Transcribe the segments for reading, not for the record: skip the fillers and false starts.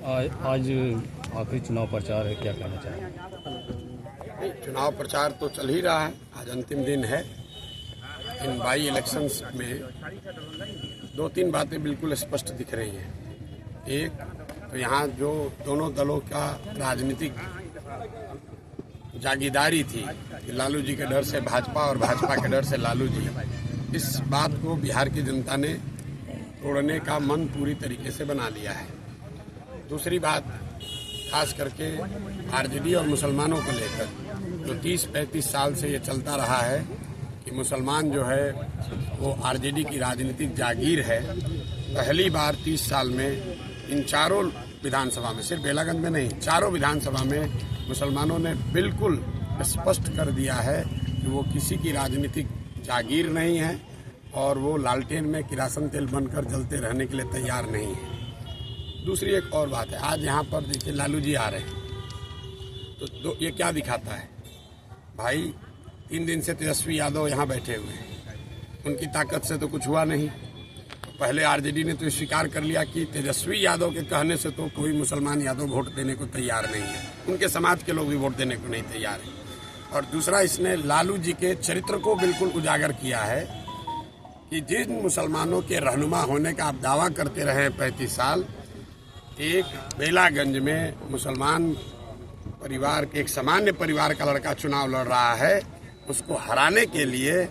आज आखिरी चुनाव प्रचार है, क्या कहना चाहेंगे? चुनाव प्रचार तो चल ही रहा है, आज अंतिम दिन है। इन बाई इलेक्शंस में दो तीन बातें बिल्कुल स्पष्ट दिख रही हैं। एक तो यहाँ जो दोनों दलों का राजनीतिक जागीदारी थी कि लालू जी के डर से भाजपा और भाजपा के डर से लालू जी, इस बात को बिहार की जनता ने तोड़ने का मन पूरी तरीके से बना लिया है। दूसरी बात, खास करके आरजेडी और मुसलमानों को लेकर जो 30-35 साल से ये चलता रहा है कि मुसलमान जो है वो आरजेडी की राजनीतिक जागीर है। पहली बार 30 साल में इन चारों विधानसभा में, सिर्फ बेलागंज में नहीं, चारों विधानसभा में मुसलमानों ने बिल्कुल स्पष्ट कर दिया है कि वो किसी की राजनीतिक जागीर नहीं है और वो लालटेन में किरासन तेल बनकर जलते रहने के लिए तैयार नहीं है। दूसरी एक और बात है, आज यहाँ पर देखिए लालू जी आ रहे हैं तो ये क्या दिखाता है भाई? 3 दिन से तेजस्वी यादव यहाँ बैठे हुए हैं, उनकी ताकत से तो कुछ हुआ नहीं। पहले आरजेडी ने तो स्वीकार कर लिया कि तेजस्वी यादव के कहने से तो कोई मुसलमान यादव वोट देने को तैयार नहीं है, उनके समाज के लोग भी वोट देने को नहीं तैयार है। और दूसरा, इसने लालू जी के चरित्र को बिल्कुल उजागर किया है कि जिन मुसलमानों के रहनुमा होने का आप दावा करते रहे 35 साल, एक बेलागंज में मुसलमान परिवार के एक सामान्य परिवार का लड़का चुनाव लड़ रहा है, उसको हराने के लिए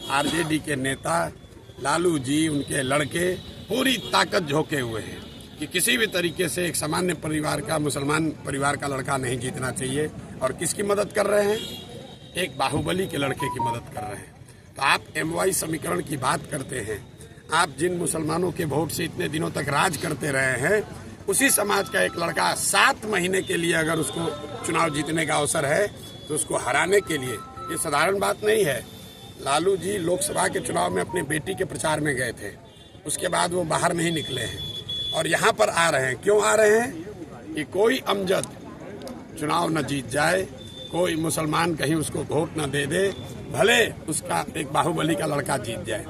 आरजेडी के नेता लालू जी, उनके लड़के पूरी ताकत झोंके हुए हैं कि किसी भी तरीके से एक सामान्य परिवार का, मुसलमान परिवार का लड़का नहीं जीतना चाहिए। और किसकी मदद कर रहे हैं? एक बाहुबली के लड़के की मदद कर रहे हैं। तो आप MY समीकरण की बात करते हैं, आप जिन मुसलमानों के वोट से इतने दिनों तक राज करते रहे हैं, उसी समाज का एक लड़का 7 महीने के लिए अगर उसको चुनाव जीतने का अवसर है तो उसको हराने के लिए, ये साधारण बात नहीं है। लालू जी लोकसभा के चुनाव में अपने बेटी के प्रचार में गए थे, उसके बाद वो बाहर नहीं निकले हैं और यहाँ पर आ रहे हैं। क्यों आ रहे हैं? कि कोई अमजद चुनाव न जीत जाए, कोई मुसलमान कहीं उसको वोट न दे दे, भले उसका एक बाहुबली का लड़का जीत जाए।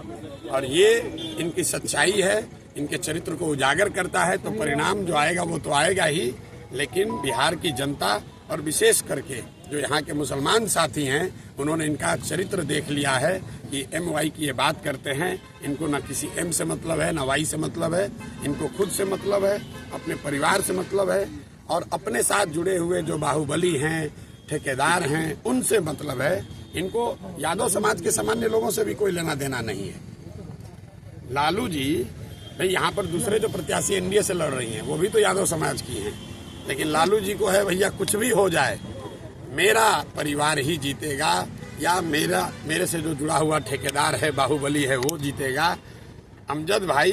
और ये इनकी सच्चाई है, इनके चरित्र को उजागर करता है। तो परिणाम जो आएगा वो तो आएगा ही, लेकिन बिहार की जनता और विशेष करके जो यहाँ के मुसलमान साथी हैं, उन्होंने इनका चरित्र देख लिया है कि MY की ये बात करते हैं, इनको ना किसी M से मतलब है, ना Y से मतलब है, इनको खुद से मतलब है, अपने परिवार से मतलब है और अपने साथ जुड़े हुए जो बाहुबली हैं, ठेकेदार हैं, उनसे मतलब है। इनको यादव समाज के सामान्य लोगों से भी कोई लेना देना नहीं है। लालू जी भाई, यहाँ पर दूसरे जो प्रत्याशी NDA से लड़ रही हैं वो भी तो यादव समाज की हैं, लेकिन लालू जी को है भैया कुछ भी हो जाए, मेरा परिवार ही जीतेगा या मेरे से जो जुड़ा हुआ ठेकेदार है, बाहुबली है, वो जीतेगा। अमजद भाई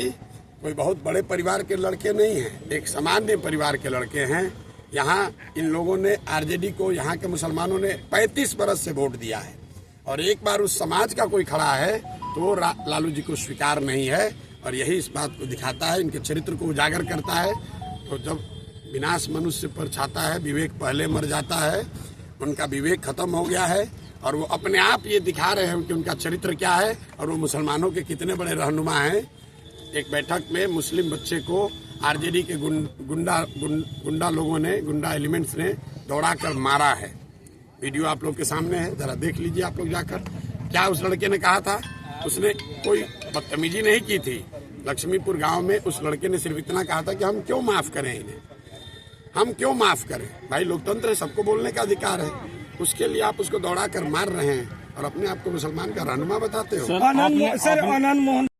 कोई बहुत बड़े परिवार के लड़के नहीं हैं, एक सामान्य परिवार के लड़के हैं। यहाँ इन लोगों ने आरजेडी को, यहाँ के मुसलमानों ने 35 बरस से वोट दिया है और एक बार उस समाज का कोई खड़ा है तो लालू जी को स्वीकार नहीं है। और यही इस बात को दिखाता है, इनके चरित्र को उजागर करता है। तो जब विनाश मनुष्य पर छाता है, विवेक पहले मर जाता है, उनका विवेक खत्म हो गया है और वो अपने आप ये दिखा रहे हैं कि उनका चरित्र क्या है और वो मुसलमानों के कितने बड़े रहनुमा हैं। एक बैठक में मुस्लिम बच्चे को आरजेडी के गुंडा लोगों ने, गुंडा एलिमेंट्स ने दौड़ा कर मारा है। वीडियो आप लोग के सामने है, जरा देख लीजिए आप लोग जाकर। क्या उस लड़के ने कहा था? उसने कोई बदतमीजी नहीं की थी। लक्ष्मीपुर गांव में उस लड़के ने सिर्फ इतना कहा था कि हम क्यों माफ करें इन्हें, हम क्यों माफ करें। भाई लोकतंत्र है, सबको बोलने का अधिकार है, उसके लिए आप उसको दौड़ा कर मार रहे हैं और अपने आप को मुसलमान का रहनुमा बताते हो।